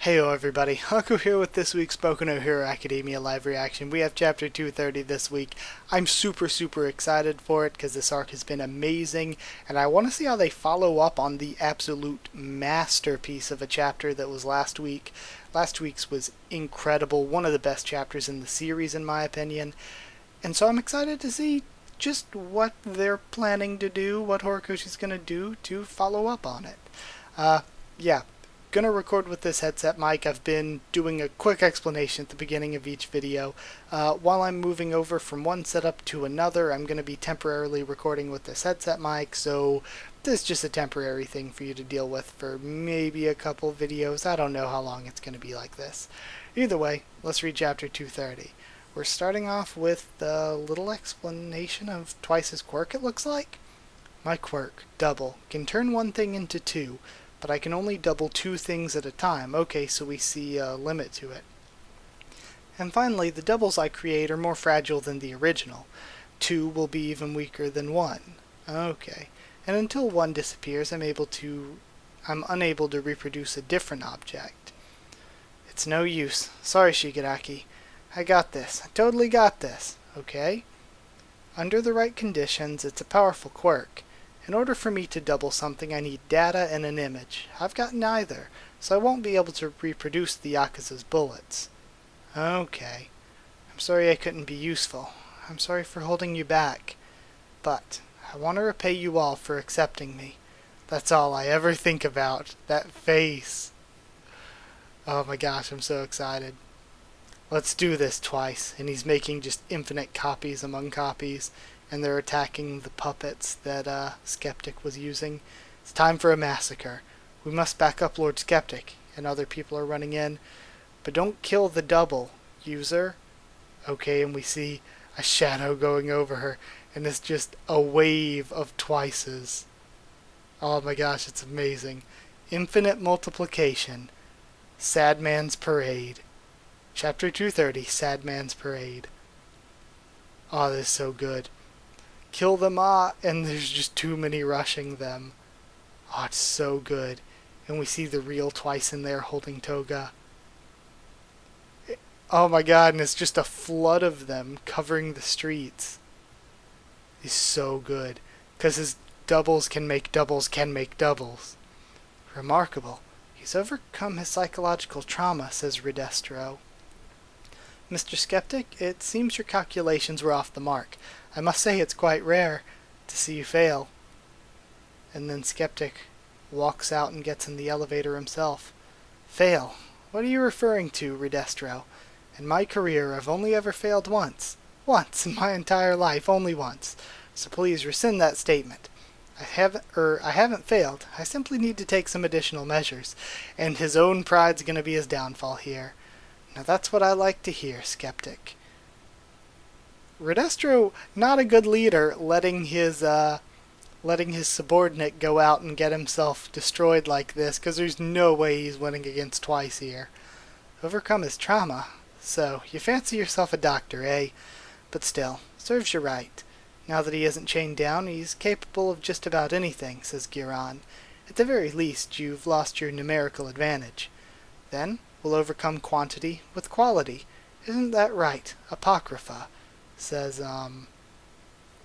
Heyo everybody, Haku here with this week's Boku no Hero Academia live reaction. We have chapter 230 this week. I'm super excited for it because this arc has been amazing, and I want to see how they follow up on the absolute masterpiece of a chapter that was last week. Last week's was incredible, one of the best chapters in the series in my opinion, and so I'm excited to see just what they're planning to do, what Horikoshi's going to do to follow up on it. Yeah. Gonna record with this headset mic. I've been doing a quick explanation at the beginning of each video. While I'm moving over from one setup to another, I'm gonna be temporarily recording with this headset mic, so this is just a temporary thing for you to deal with for maybe a couple videos. I don't know how long it's gonna be like this. Either way, let's read chapter 230. We're starting off with the little explanation of Twice's quirk, it looks like. My quirk, double, can turn one thing into two, but I can only double two things at a time. Okay, so we see a limit to it. And finally, the doubles I create are more fragile than the original. Two will be even weaker than one. Okay. And until one disappears, I'm unable to reproduce a different object. It's no use. Sorry, Shigaraki. I got this. I totally got this. Okay? Under the right conditions, it's a powerful quirk. In order for me to double something, I need data and an image. I've got neither, so I won't be able to reproduce the Yakuza's bullets. Okay. I'm sorry I couldn't be useful. I'm sorry for holding you back. But I want to repay you all for accepting me. That's all I ever think about. That face. Oh my gosh, I'm so excited. Let's do this, Twice. And he's making just infinite copies among copies. And they're attacking the puppets that Skeptic was using. It's time for a massacre. We must back up Lord Skeptic, and other people are running in. But don't kill the double, user. Okay, and we see a shadow going over her, and it's just a wave of Twices. Oh my gosh, it's amazing. Infinite multiplication. Sad Man's Parade. Chapter 230, Sad Man's Parade. Oh, this is so good. Kill them all, and there's just too many rushing them. Oh, it's so good. And we see the real Twice in there holding Toga. Oh my god, and it's just a flood of them covering the streets. It's so good. Because his doubles can make doubles can make doubles. Remarkable. He's overcome his psychological trauma, says re-destro. Mr. Skeptic, it seems your calculations were off the mark. I must say it's quite rare to see you fail. And then Skeptic walks out and gets in the elevator himself. Fail? What are you referring to, re-destro? In my career, I've only ever failed once. Once in my entire life, only once. So please rescind that statement. I haven't failed. I simply need to take some additional measures. And his own pride's gonna be his downfall here. Now that's what I like to hear, Skeptic. re-destro, not a good leader, letting his subordinate go out and get himself destroyed like this, because there's no way he's winning against Twice here. Overcome his trauma. So, you fancy yourself a doctor, eh? But still, serves you right. Now that he isn't chained down, he's capable of just about anything, says Giran. At the very least, you've lost your numerical advantage. Then, we'll overcome quantity with quality. Isn't that right, Apocrypha? Says,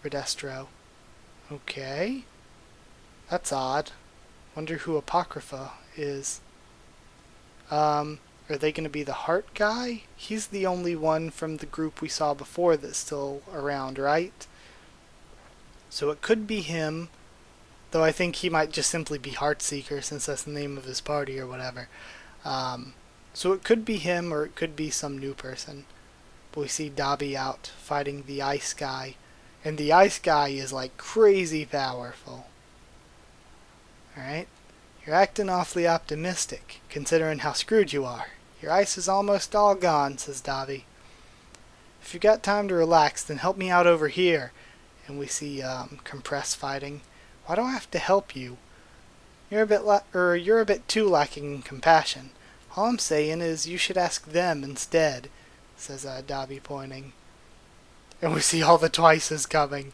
re-destro. Okay. That's odd. Wonder who Apocrypha is. Are they going to be the heart guy? He's the only one from the group we saw before that's still around, right? So it could be him, though I think he might just simply be Heartseeker since that's the name of his party or whatever. So it could be him or it could be some new person. But we see Dabi out fighting the ice guy. And the ice guy is like crazy powerful. Alright. You're acting awfully optimistic, considering how screwed you are. Your ice is almost all gone, says Dabi. If you got time to relax, then help me out over here. And we see Compress fighting. Why do I have to help you? You're a bit too lacking in compassion. All I'm saying is you should ask them instead, says Dabi pointing. And we see all the Twices coming.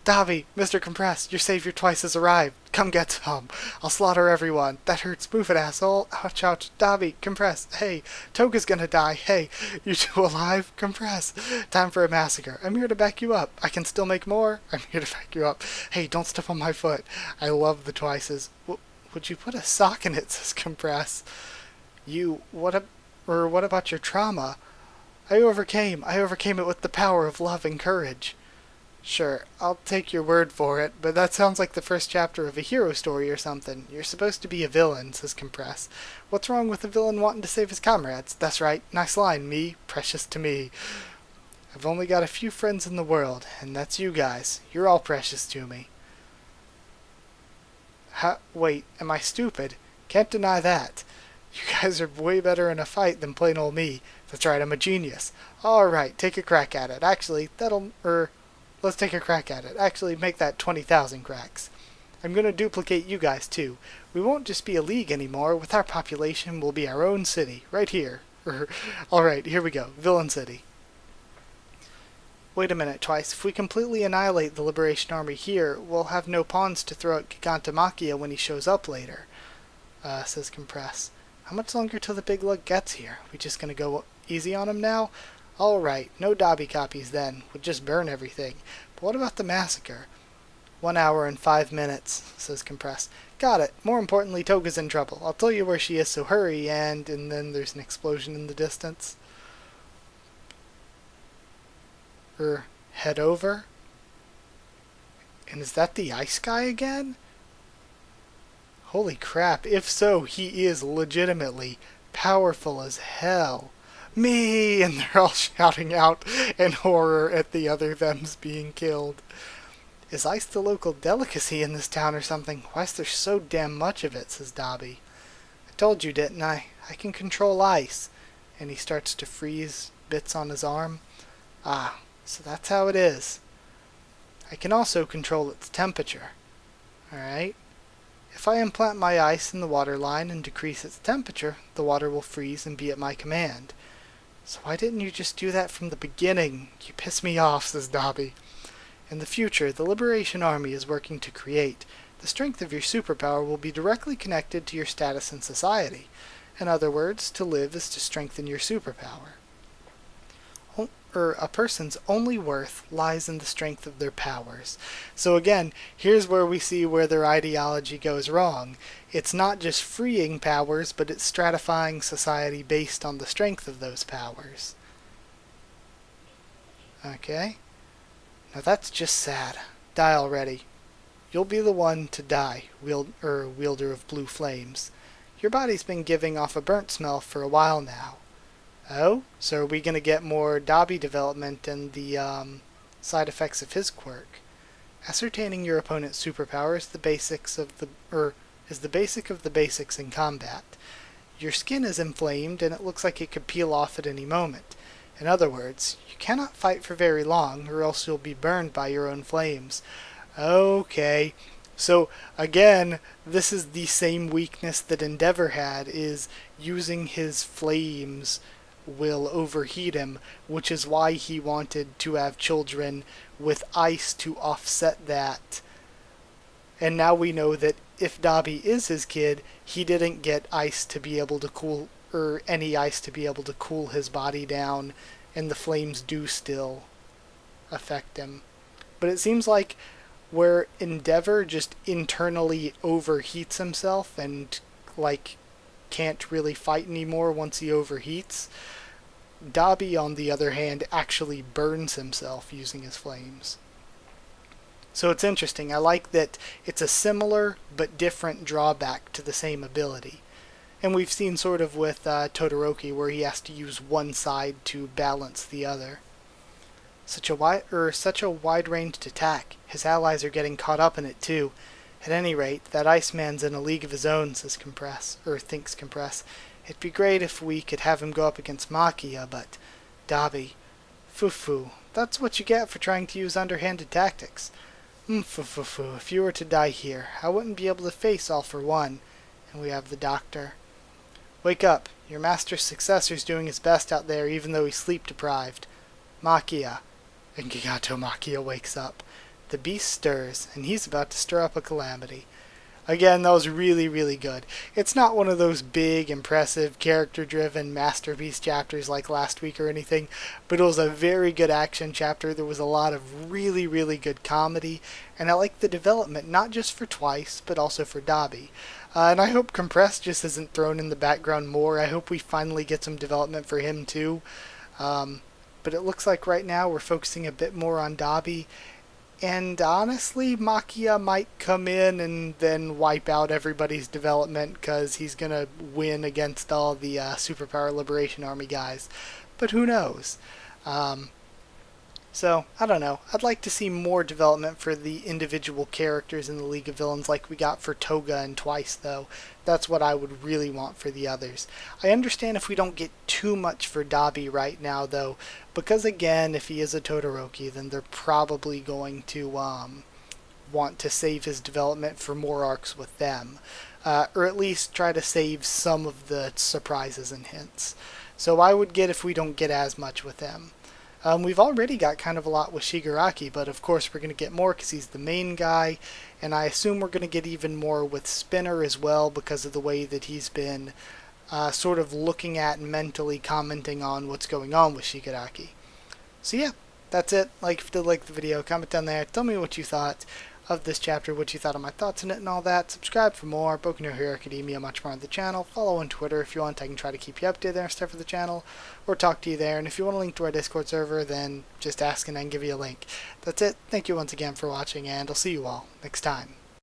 Dabi, Mr. Compress, your savior twice has arrived. Come get some. I'll slaughter everyone. That hurts. Move it, asshole. Ouch, ouch. Dabi, Compress. Hey, Toga's gonna die. Hey, you two alive? Compress. Time for a massacre. I'm here to back you up. I can still make more. I'm here to back you up. Hey, don't step on my foot. I love the twices. Would you put a sock in it, says Compress. What about your trauma? I overcame it with the power of love and courage. Sure, I'll take your word for it, but that sounds like the first chapter of a hero story or something. You're supposed to be a villain, says Compress. What's wrong with a villain wanting to save his comrades? That's right, nice line, me, precious to me. I've only got a few friends in the world, and that's you guys. You're all precious to me. Wait, am I stupid? Can't deny that. You guys are way better in a fight than plain old me. That's right, I'm a genius. Alright, take a crack at it. Actually, let's take a crack at it. Actually, make that 20,000 cracks. I'm gonna duplicate you guys too. We won't just be a league anymore. With our population, we'll be our own city. Right here. Alright, here we go. Villain City. Wait a minute, Twice. If we completely annihilate the Liberation Army here, we'll have no pawns to throw at Gigantamakia when he shows up later. Says Compress. How much longer till the big lug gets here? We just gonna go easy on him now? Alright, no Dabi copies then. We'll just burn everything. But what about the massacre? 1 hour and 5 minutes, says Compress. Got it. More importantly, Toga's in trouble. I'll tell you where she is, so hurry, and then there's an explosion in the distance. Head over? And is that the ice guy again? Holy crap, if so, he is legitimately powerful as hell. Me! And they're all shouting out in horror at the other thems being killed. Is ice the local delicacy in this town or something? Why is there so damn much of it, says Dabi. I told you, didn't I? I can control ice. And he starts to freeze bits on his arm. Ah, so that's how it is. I can also control its temperature. Alright. If I implant my ice in the water line and decrease its temperature, the water will freeze and be at my command. So why didn't you just do that from the beginning? You piss me off, says Dabi. In the future, the Liberation Army is working to create. The strength of your superpower will be directly connected to your status in society. In other words, to live is to strengthen your superpower. A person's only worth lies in the strength of their powers. So again, here's where we see where their ideology goes wrong. It's not just freeing powers, but it's stratifying society based on the strength of those powers. Okay? Now that's just sad. Die already. You'll be the one to die, wielder of blue flames. Your body's been giving off a burnt smell for a while now. Oh? So are we going to get more Dabi development and the side effects of his quirk? Ascertaining your opponent's superpower is the basic of the basics in combat. Your skin is inflamed and it looks like it could peel off at any moment. In other words, you cannot fight for very long or else you'll be burned by your own flames. Okay. So again, this is the same weakness that Endeavor had, is using his flames will overheat him, which is why he wanted to have children with ice to offset that. And now we know that if Dabi is his kid, he didn't get ice to be able to cool, or any ice to be able to cool his body down, and the flames do still affect him. But it seems like where Endeavor just internally overheats himself and can't really fight anymore once he overheats, Dabi, on the other hand, actually burns himself using his flames. So it's interesting. I like that it's a similar but different drawback to the same ability. And we've seen sort of with Todoroki where he has to use one side to balance the other. Such a wide-ranged attack. His allies are getting caught up in it too. At any rate, that Iceman's in a league of his own, says thinks Compress. It'd be great if we could have him go up against Makia, but Dabi, foo-foo, that's what you get for trying to use underhanded tactics. Foo-foo-foo, if you were to die here, I wouldn't be able to face All for One. And we have the doctor. Wake up, your master's successor's doing his best out there even though he's sleep-deprived. Makia. And Gigantamakia wakes up. The beast stirs, and he's about to stir up a calamity. Again, that was really, really good. It's not one of those big, impressive, character-driven masterpiece chapters like last week or anything, but it was a very good action chapter. There was a lot of really, really good comedy, and I like the development, not just for Twice, but also for Dabi. And I hope Compressed just isn't thrown in the background more. I hope we finally get some development for him too. But it looks like right now we're focusing a bit more on Dabi. And honestly, Makia might come in and then wipe out everybody's development because he's going to win against all the Superpower Liberation Army guys. But who knows? So, I don't know. I'd like to see more development for the individual characters in the League of Villains like we got for Toga and Twice, though. That's what I would really want for the others. I understand if we don't get too much for Dabi right now, though, because again, if he is a Todoroki, then they're probably going to want to save his development for more arcs with them. Or at least try to save some of the surprises and hints. So I would get if we don't get as much with him. We've already got kind of a lot with Shigaraki, but of course we're going to get more because he's the main guy, and I assume we're going to get even more with Spinner as well because of the way that he's been sort of looking at and mentally commenting on what's going on with Shigaraki. So yeah, that's it. If you did like the video, comment down there, tell me what you thought of this chapter, what you thought of my thoughts on it and all that. Subscribe for more. Boku no Hero Academia, much more on the channel. Follow on Twitter if you want. I can try to keep you updated and stuff for the channel, or talk to you there. And if you want a link to our Discord server, then just ask and I can give you a link. That's it. Thank you once again for watching, and I'll see you all next time.